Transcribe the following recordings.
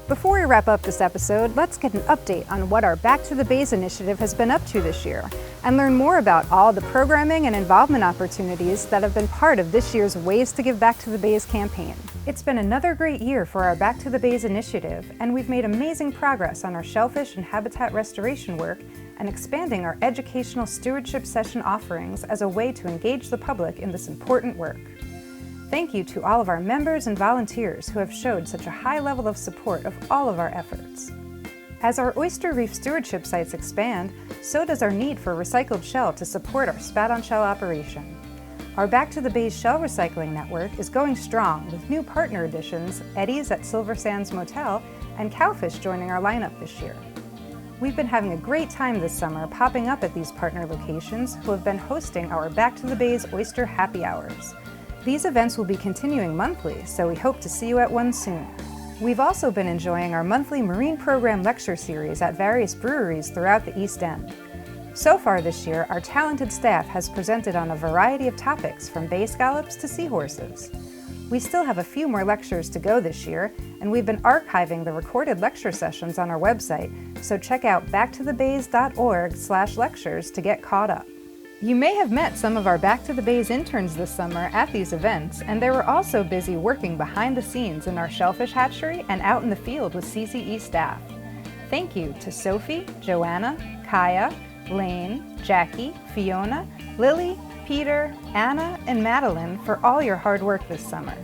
Before we wrap up this episode, let's get an update on what our Back to the Bays initiative has been up to this year, and learn more about all the programming and involvement opportunities that have been part of this year's Ways to Give Back to the Bays campaign. It's been another great year for our Back to the Bays initiative, and we've made amazing progress on our shellfish and habitat restoration work and expanding our educational stewardship session offerings as a way to engage the public in this important work. Thank you to all of our members and volunteers who have showed such a high level of support of all of our efforts. As our oyster reef stewardship sites expand, so does our need for recycled shell to support our spat-on-shell operation. Our Back to the Bays shell recycling network is going strong with new partner additions, Eddie's at Silver Sands Motel and Cowfish joining our lineup this year. We've been having a great time this summer popping up at these partner locations who have been hosting our Back to the Bays Oyster Happy Hours. These events will be continuing monthly, so we hope to see you at one soon. We've also been enjoying our monthly marine program lecture series at various breweries throughout the East End. So far this year, our talented staff has presented on a variety of topics from bay scallops to seahorses. We still have a few more lectures to go this year, and we've been archiving the recorded lecture sessions on our website, so check out backtothebays.org/lectures to get caught up. You may have met some of our Back to the Bays interns this summer at these events, and they were also busy working behind the scenes in our shellfish hatchery and out in the field with CCE staff. Thank you to Sophie, Joanna, Kaya, Lane, Jackie, Fiona, Lily, Peter, Anna, and Madeline for all your hard work this summer.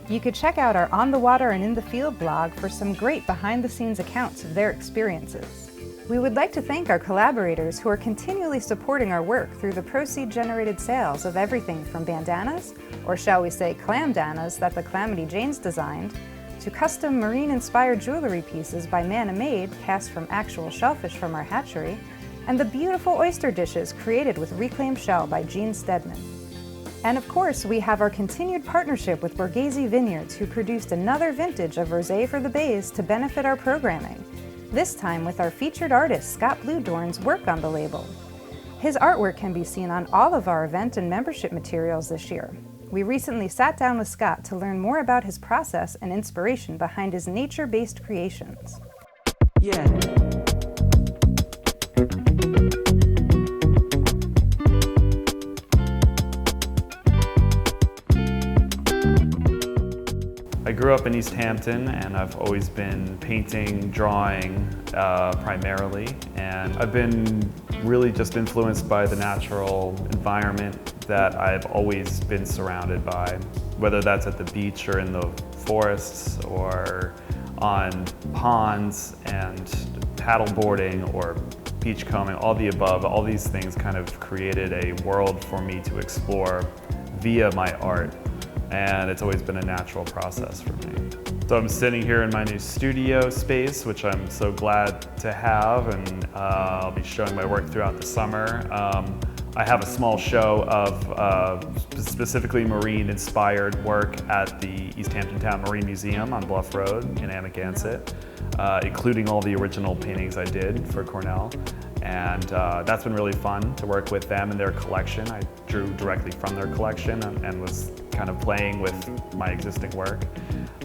You could check out our On the Water and In the Field blog for some great behind-the-scenes accounts of their experiences. We would like to thank our collaborators who are continually supporting our work through the proceed-generated sales of everything from bandanas, or shall we say clamdanas, that the Calamity Janes designed, to custom marine-inspired jewelry pieces by Manamade cast from actual shellfish from our hatchery, and the beautiful oyster dishes created with reclaimed shell by Gene Stedman. And of course, we have our continued partnership with Borghese Vineyards, who produced another vintage of Rosé for the Bays to benefit our programming, this time with our featured artist Scott Bluedorn's work on the label. His artwork can be seen on all of our event and membership materials this year. We recently sat down with Scott to learn more about his process and inspiration behind his nature-based creations. Yeah. I grew up in East Hampton, and I've always been painting, drawing primarily, and I've been really just influenced by the natural environment that I've always been surrounded by, whether that's at the beach or in the forests or on ponds and paddleboarding or beachcombing, all the above. All these things kind of created a world for me to explore via my art. And it's always been a natural process for me. So I'm sitting here in my new studio space, which I'm so glad to have, and I'll be showing my work throughout the summer. I have a small show of specifically marine-inspired work at the East Hampton Town Marine Museum on Bluff Road in Amagansett, including all the original paintings I did for Cornell. And that's been really fun to work with them and their collection. I drew directly from their collection and was kind of playing with my existing work.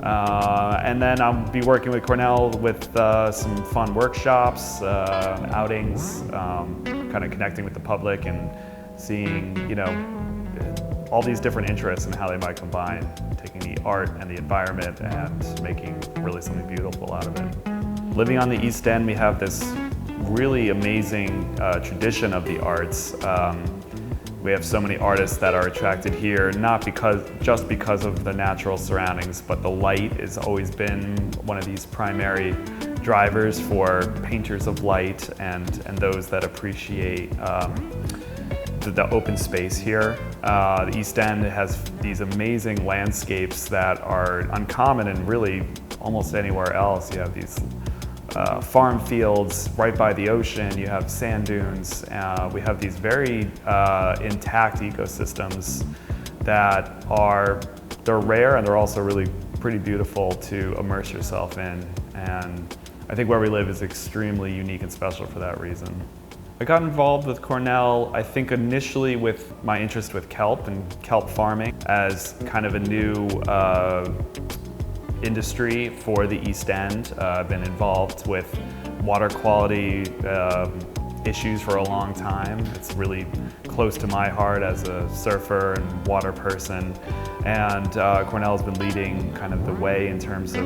And then I'll be working with Cornell with some fun workshops, outings, kind of connecting with the public and seeing, all these different interests and how they might combine, taking the art and the environment and making really something beautiful out of it. Living on the East End, we have this really amazing tradition of the arts. We have so many artists that are attracted here, not just because of the natural surroundings, but the light has always been one of these primary drivers for painters of light and those that appreciate the open space here. The East End has these amazing landscapes that are uncommon in really almost anywhere else. You have these farm fields right by the ocean, you have sand dunes, we have these very intact ecosystems that they're rare and they're also really pretty beautiful to immerse yourself in, and I think where we live is extremely unique and special for that reason. I got involved with Cornell, I think initially with my interest with kelp and kelp farming as kind of a new industry for the East End. I've been involved with water quality issues for a long time. It's really close to my heart as a surfer and water person. And Cornell has been leading kind of the way in terms of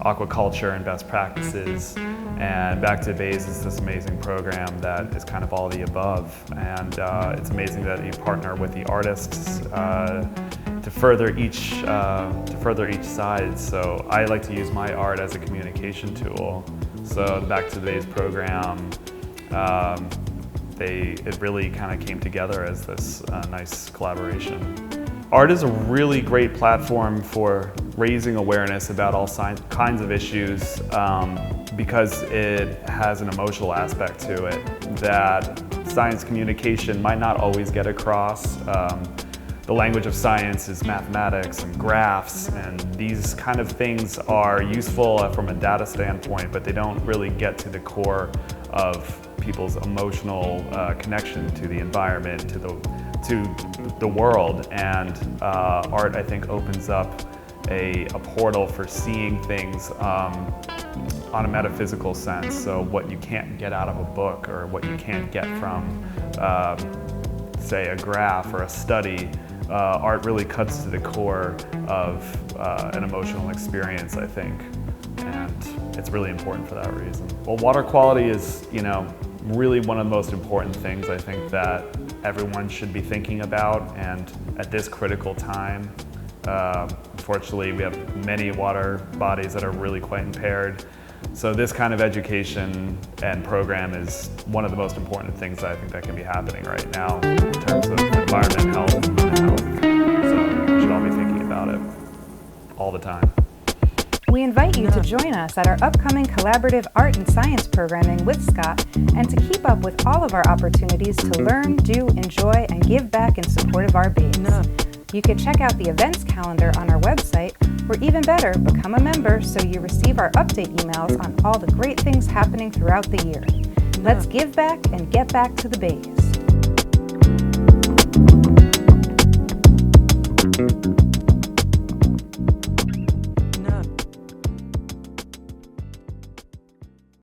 aquaculture and best practices. And Back to the Bays is this amazing program that is kind of all the above. And it's amazing that you partner with the artists to further each side. So I like to use my art as a communication tool. So the Back to the Bays program, it really kind of came together as this nice collaboration. Art is a really great platform for raising awareness about all kinds of issues because it has an emotional aspect to it that science communication might not always get across. The language of science is mathematics and graphs, and these kind of things are useful from a data standpoint, but they don't really get to the core of people's emotional connection to the environment, to the world. And art, I think, opens up a portal for seeing things on a metaphysical sense. So what you can't get out of a book, or what you can't get from, say, a graph or a study, art really cuts to the core of an emotional experience, I think. And it's really important for that reason. Well, water quality is, really one of the most important things I think that everyone should be thinking about, and at this critical time. Unfortunately, we have many water bodies that are really quite impaired. So this kind of education and program is one of the most important things I think that can be happening right now in terms of environment, health, and health. So we should all be thinking about it all the time. We invite you to join us at our upcoming collaborative art and science programming with Scott, and to keep up with all of our opportunities to learn, do, enjoy, and give back in support of our bays. You can check out the events calendar on our website, or even better, become a member so you receive our update emails on all the great things happening throughout the year. Let's give back and get back to the bays.